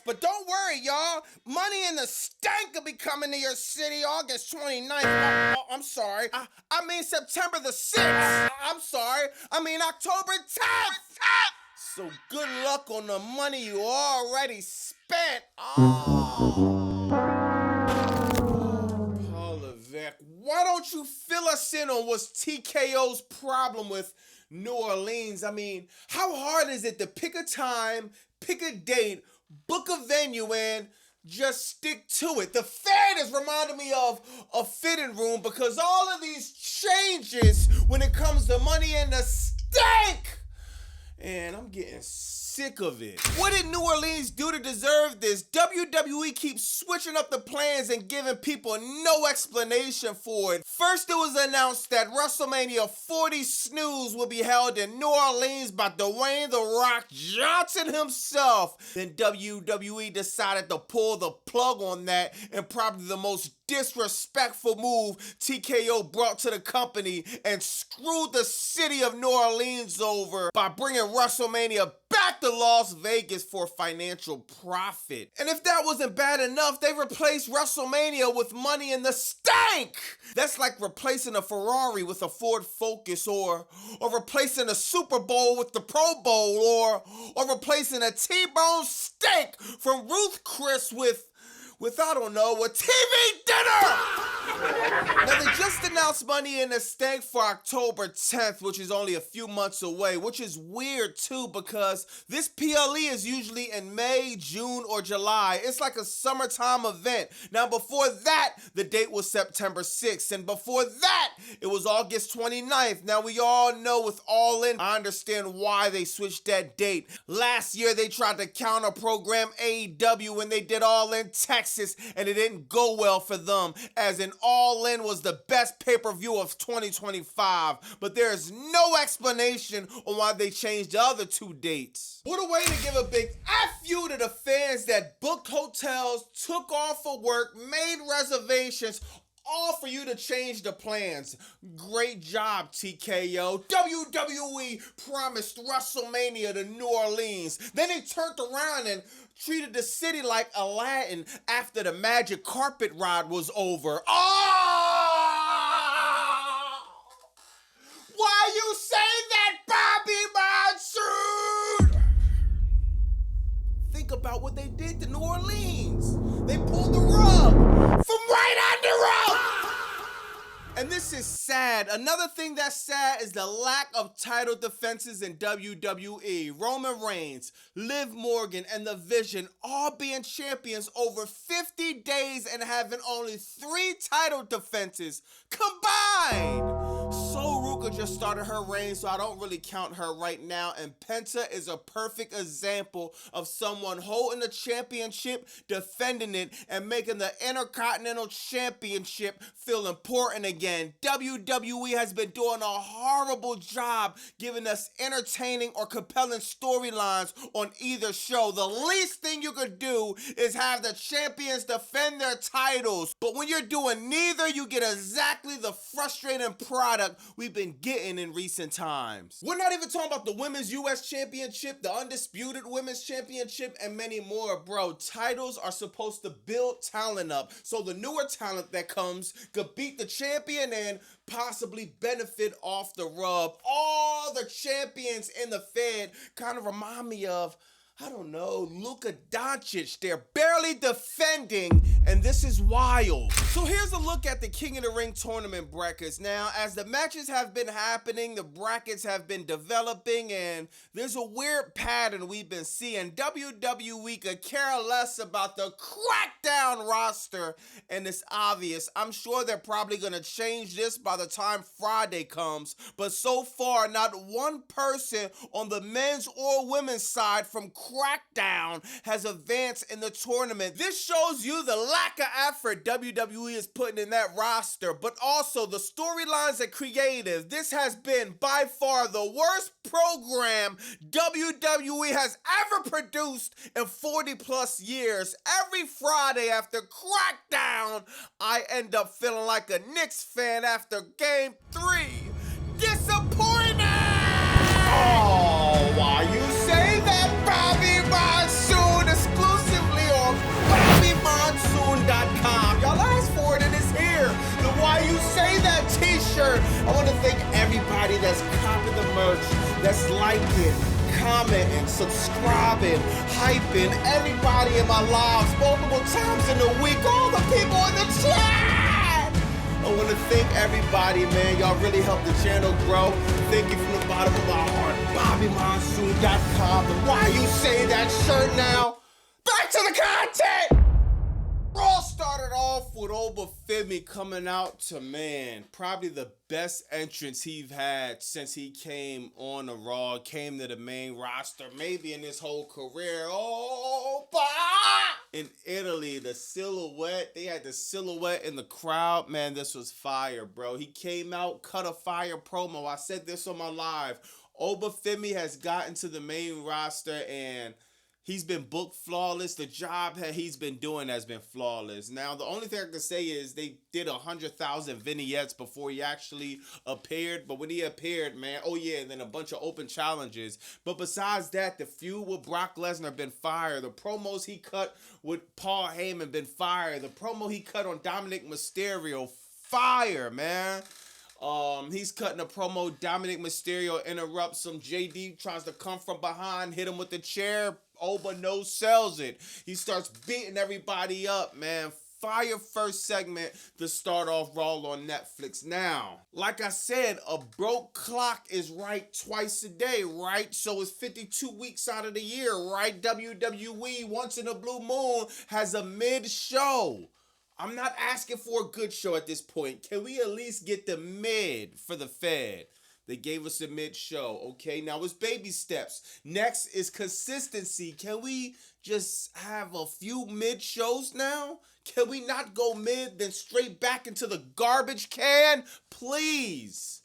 But don't worry, y'all. Money in the Stank will be coming to your city August 29th. I'm sorry. I mean September the 6th. I'm sorry. I mean October 10th. So good luck on the money you already spent. Why don't you fill us in on what's TKO's problem with New Orleans? I mean, how hard is it to pick a time, pick a date, book a venue, and just stick to it? The Fed is reminding me of a fitting room because all of these changes when it comes to money in the Stank. And I'm getting sick of it. What did New Orleans do to deserve this? WWE keeps switching up the plans and giving people no explanation for it. First, it was announced that WrestleMania 40 Snooze will be held in New Orleans by Dwayne "The Rock" Johnson himself. Then WWE decided to pull the plug on that, and probably the most disrespectful move TKO brought to the company, and screwed the city of New Orleans over by bringing WrestleMania back to Las Vegas for financial profit. And if that wasn't bad enough, they replaced WrestleMania with Money in the Stank. That's like replacing a Ferrari with a Ford Focus, or replacing a Super Bowl with the Pro Bowl, or replacing a T-bone steak from Ruth Chris with I don't know, a TV dinner! Now, they just announced Money in the Stank for October 10th, which is only a few months away, which is weird, too, because this PLE is usually in May, June, or July. It's like a summertime event. Now, before that, the date was September 6th, and before that, it was August 29th. Now, we all know with All In, I understand why they switched that date. Last year, they tried to counter-program AEW when they did All In Texas, and it didn't go well for them, as in All In was the best pay-per-view of 2025, but there is no explanation on why they changed the other two dates. What a way to give a big F you to the fans that booked hotels, took off for work, made reservations, all for you to change the plans. Great job, TKO. WWE promised WrestleMania to New Orleans. Then they turned around and treated the city like Aladdin after the magic carpet ride was over. Oh! Why you say that, Bobby Monsoon? Think about what they did to New Orleans. They pulled the rug from right under us. And this is sad. Another thing that's sad is the lack of title defenses in WWE. Roman Reigns, Liv Morgan, and The Vision all being champions over 50 days and having only 3 title defenses combined. So Ruka just started her reign, so I don't really count her right now. And Penta is a perfect example of someone holding the championship, defending it, and making the Intercontinental Championship feel important again. WWE has been doing a horrible job giving us entertaining or compelling storylines on either show. The least thing you could do is have the champions defend their titles. But when you're doing neither, you get exactly the frustrating product we've been getting in recent times. We're not even talking about the Women's US Championship, the Undisputed Women's Championship, and many more, bro. Titles are supposed to build talent up, so the newer talent that comes could beat the champion and possibly benefit off the rub. All the champions in the Fed kind of remind me of, I don't know, Luka Doncic. They're barely defending, and this is wild. So here's a look at the King of the Ring tournament brackets. Now, as the matches have been happening, the brackets have been developing, and there's a weird pattern we've been seeing. WWE could care less about the crackdown roster, and it's obvious. I'm sure they're probably gonna change this by the time Friday comes, but so far, not one person on the men's or women's side from Crackdown has advanced in the tournament. This shows you the lack of effort WWE is putting in that roster, but also the storylines are creative. This has been by far the worst program WWE has ever produced in 40 plus years. Every Friday after Crackdown, I end up feeling like a Knicks fan after Game 3. Disappointed! Oh, why you say that, Bobby Monsoon? Exclusively merch, that's liking, commenting, subscribing, hyping everybody in my lives multiple times in a week, all the people in the chat. I want to thank everybody, man. Y'all really helped the channel grow. Thank you from the bottom of my heart. BobbyMonsoon.com. And why you say that shirt now? Back to the content! Raw started off with Oba Femi coming out to, man, probably the best entrance he's had since he came on the Raw, came to the main roster, maybe in his whole career. Oba! In Italy, the silhouette, they had the silhouette in the crowd. Man, this was fire, bro. He came out, cut a fire promo. I said this on my live. Oba Femi has gotten to the main roster and he's been booked flawless. The job that he's been doing has been flawless. Now, the only thing I can say is they did 100,000 vignettes before he actually appeared. But when he appeared, man, oh yeah, and then a bunch of open challenges. But besides that, the feud with Brock Lesnar been fire. The promos he cut with Paul Heyman been fire. The promo he cut on Dominic Mysterio, fire, man. He's cutting a promo. Dominic Mysterio interrupts him. JD tries to come from behind, hit him with the chair. Oba no sells it. He starts beating everybody up, man. Fire first segment to start off Raw on Netflix. Now, like I said, a broke clock is right twice a day, right? So it's 52 weeks out of the year, right? WWE, once in a blue moon, has a mid-show. I'm not asking for a good show at this point. Can we at least get the mid for the Fed? They gave us a mid-show, okay? Now it's baby steps. Next is consistency. Can we just have a few mid-shows now? Can we not go mid, then straight back into the garbage can? Please.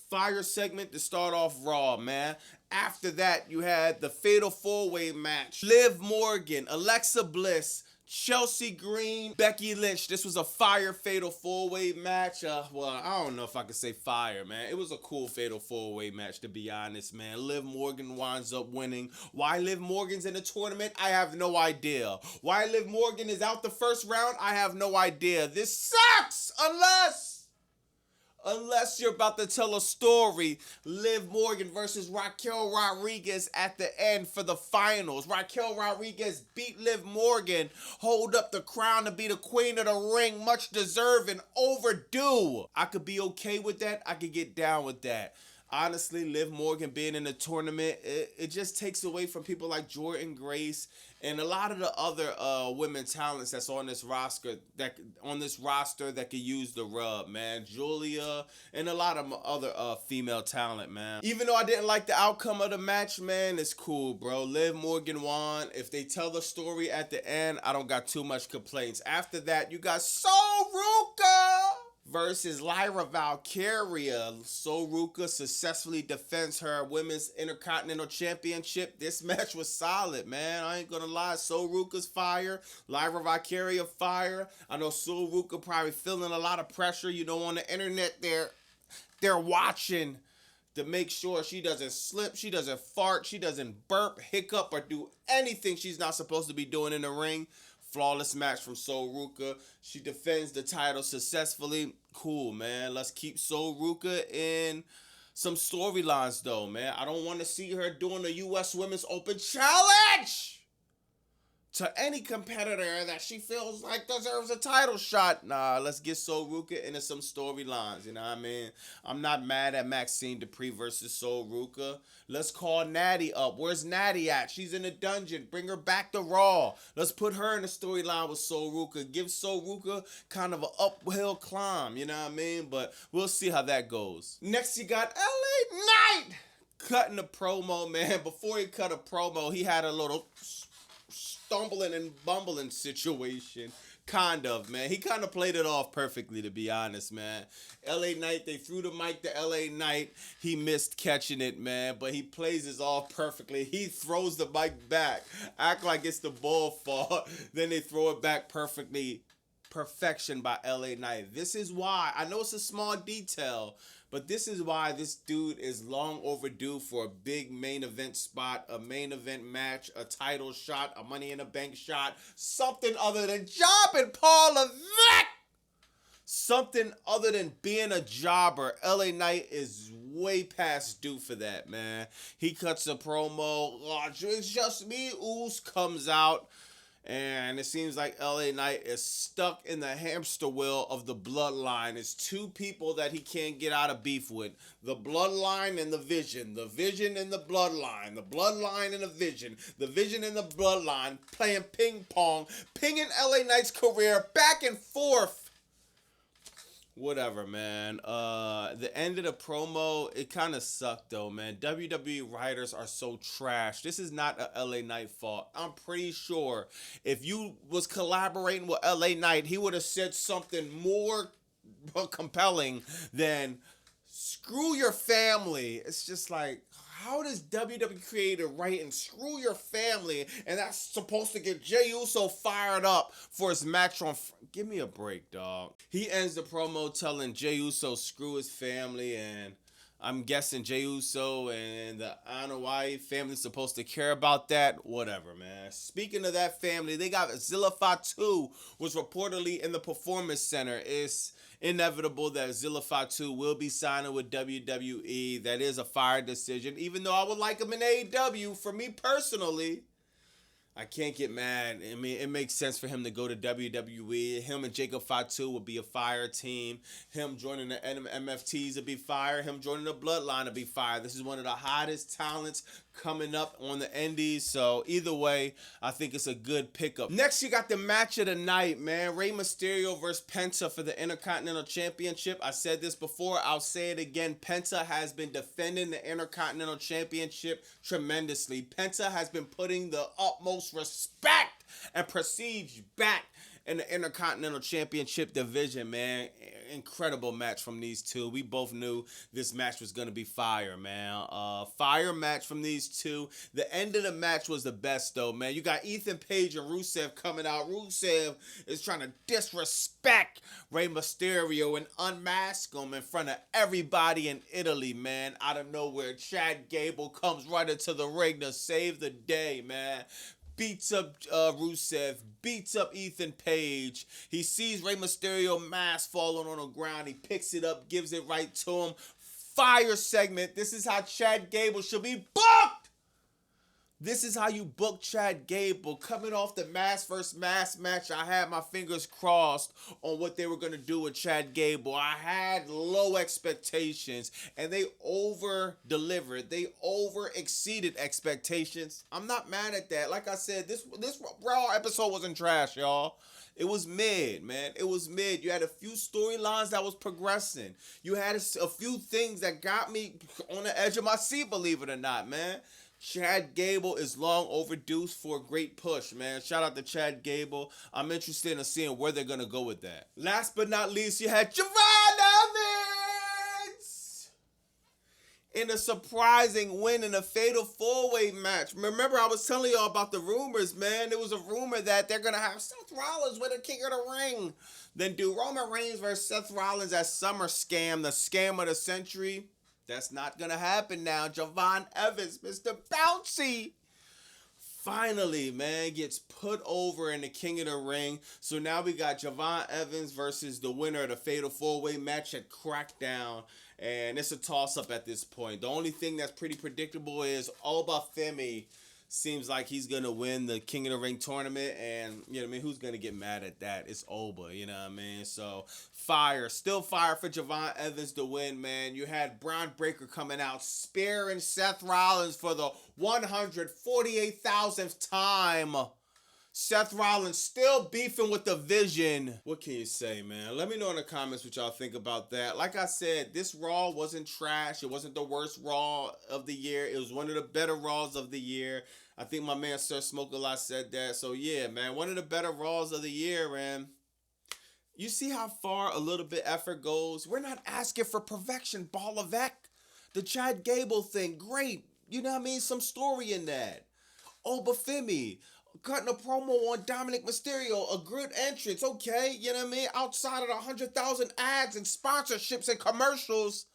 Fire segment to start off Raw, man. After that, you had the Fatal 4-Way match. Liv Morgan, Alexa Bliss, Chelsea Green, Becky Lynch. This was a fire Fatal 4-Way match. Well, I don't know if I could say fire, man. It was a cool Fatal 4-Way match, to be honest, man. Liv Morgan winds up winning. Why Liv Morgan's in the tournament? I have no idea. Why Liv Morgan is out the first round? I have no idea. This sucks Unless you're about to tell a story, Liv Morgan versus Raquel Rodriguez at the end for the finals. Raquel Rodriguez beat Liv Morgan, hold up the crown to be the queen of the ring, much deserved and overdue. I could be okay with that. I could get down with that. Honestly, Liv Morgan being in the tournament, it just takes away from people like Jordynne Grace and a lot of the other women talents that's on this roster that could use the rub, man. Julia and a lot of other female talent, man. Even though I didn't like the outcome of the match, man, it's cool, bro. Liv Morgan won. If they tell the story at the end, I don't got too much complaints. After that, you got Soruka versus Lyra Valkyria. Soruka successfully defends her Women's Intercontinental Championship. This match was solid, man. I ain't gonna lie. Soruka's fire. Lyra Valkyria fire. I know Soruka probably feeling a lot of pressure. You know, on the internet, they're watching to make sure she doesn't slip, she doesn't fart, she doesn't burp, hiccup, or do anything she's not supposed to be doing in the ring. Flawless match from Soruka. She defends the title successfully. Cool, man. Let's keep Soruka in some storylines, though, man. I don't want to see her doing the U.S. Women's Open Challenge to any competitor that she feels like deserves a title shot. Nah, let's get Soruka into some storylines, you know what I mean? I'm not mad at Maxine Dupree versus Soruka. Let's call Natty up. Where's Natty at? She's in the dungeon. Bring her back to Raw. Let's put her in the storyline with Soruka. Give Soruka kind of an uphill climb, you know what I mean? But we'll see how that goes. Next, you got LA Knight cutting a promo, man. Before he cut a promo, he had a little stumbling and bumbling situation. Kind of, man. He kind of played it off perfectly, to be honest, man. LA Knight, they threw the mic to LA Knight. He missed catching it, man, but he plays this off perfectly. He throws the mic back, act like it's the ball fault, then they throw it back perfectly. Perfection by LA Knight. This is why, I know it's a small detail, but this is why this dude is long overdue for a big main event spot, a main event match, a title shot, a Money in the Bank shot, something other than jobbing Paul Levesque. something other than being a jobber. LA Knight is way past due for that, man. He cuts a promo. Oh, it's just me. Oos comes out. And it seems like LA Knight is stuck in the hamster wheel of the bloodline. It's two people that he can't get out of beef with. The bloodline and the vision. The vision and the bloodline. The bloodline and the vision. The vision and the bloodline playing ping pong. Pinging LA Knight's career back and forth. Whatever, man. The end of the promo, it kind of sucked though, man. WWE writers are so trash. This is not a LA Knight fault. I'm pretty sure if you was collaborating with LA Knight, he would have said something more compelling than screw your family. It's just like, how does WWE create a write and screw your family, and that's supposed to get Jey Uso fired up for his match on... Give me a break, dog. He ends the promo telling Jey Uso screw his family, and I'm guessing Jey Uso and the Anoa'i family supposed to care about that. Whatever, man. Speaking of that family, they got Zilla Fatu was reportedly in the Performance Center. It's inevitable that Zilla Fatu will be signing with WWE. That is a fire decision, even though I would like him in AEW. For me personally, I can't get mad. I mean, it makes sense for him to go to WWE. Him and Jacob Fatu would be a fire team. Him joining the MFTs would be fire. Him joining the Bloodline would be fire. This is one of the hottest talents coming up on the indies. So either way, I think it's a good pickup. Next, you got the match of the night, man. Rey Mysterio versus Penta for the Intercontinental Championship. I said this before. I'll say it again. Penta has been defending the Intercontinental Championship tremendously. Penta has been putting the utmost respect and prestige back in the Intercontinental Championship division, man. Incredible match from these two. We both knew this match was going to be fire, man. Fire match from these two. The end of the match was the best, though, man. You got Ethan Page and Rusev coming out. Rusev is trying to disrespect Rey Mysterio and unmask him in front of everybody in Italy, man. Out of nowhere, Chad Gable comes right into the ring to save the day, man. Beats up Rusev, beats up Ethan Page. He sees Rey Mysterio mask falling on the ground. He picks it up, gives it right to him. Fire segment. This is how Chad Gable should be booked. This is how you book Chad Gable. Coming off the mask versus mask match, I had my fingers crossed on what they were going to do with Chad Gable. I had low expectations, and they over-delivered. They over-exceeded expectations. I'm not mad at that. Like I said, this Raw episode wasn't trash, y'all. It was mid, man. It was mid. You had a few storylines that was progressing. You had a few things that got me on the edge of my seat, believe it or not, man. Chad Gable is long overdue for a great push, man. Shout out to Chad Gable. I'm interested in seeing where they're going to go with that. Last but not least, you had Javon Evans in a surprising win in a fatal four-way match. Remember, I was telling y'all about the rumors, man. There was a rumor that they're going to have Seth Rollins with a King of the Ring. Then do Roman Reigns versus Seth Rollins at Summer Scam, the scam of the century. That's not going to happen now. Javon Evans, Mr. Bouncy, finally, man, gets put over in the King of the Ring. So now we got Javon Evans versus the winner of the Fatal 4-Way match at Crackdown. And it's a toss-up at this point. The only thing that's pretty predictable is Oba Femi seems like he's going to win the King of the Ring tournament. And, you know what I mean, who's going to get mad at that? It's Oba, you know what I mean? So, fire. Still fire for Javon Evans to win, man. You had Braun Breaker coming out, spearing Seth Rollins for the 148,000th time. Seth Rollins still beefing with the Vision. What can you say, man? Let me know in the comments what y'all think about that. Like I said, this Raw wasn't trash. It wasn't the worst Raw of the year. It was one of the better Raws of the year. I think my man Sir Smoke-A-Lot said that. So, yeah, man, one of the better Raws of the year, man. You see how far a little bit effort goes? We're not asking for perfection, Ballavec. The Chad Gable thing, great. You know what I mean? Some story in that. Oba Femi cutting a promo on Dominic Mysterio, a good entrance, okay, you know what I mean? Outside of the 100,000 ads and sponsorships and commercials,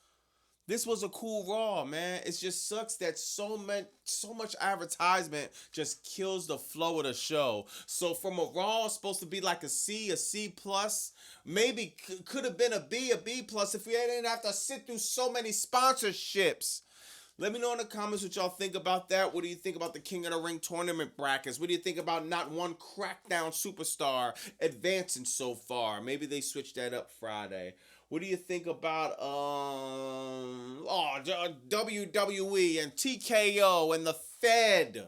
This was a cool Raw, man. It just sucks that so much advertisement just kills the flow of the show. So from a Raw supposed to be like a C plus, maybe could have been a B plus if we didn't have to sit through so many sponsorships. Let me know in the comments what y'all think about that. What do you think about the King of the Ring tournament brackets? What do you think about not one crackdown superstar advancing so far? Maybe they switched that up Friday. What do you think about WWE and TKO and the Fed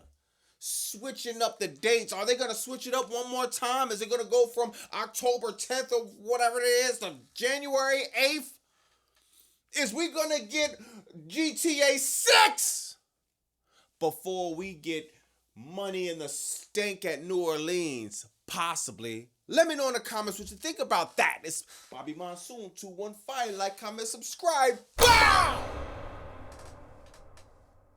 switching up the dates? Are they gonna switch it up one more time? Is it gonna go from October 10th or whatever it is to January 8th? Is we gonna get GTA 6 before we get Money in the Stink at New Orleans? Possibly. Let me know in the comments what you think about that. It's Bobby Monsoon 215. Like, comment, subscribe. Bow!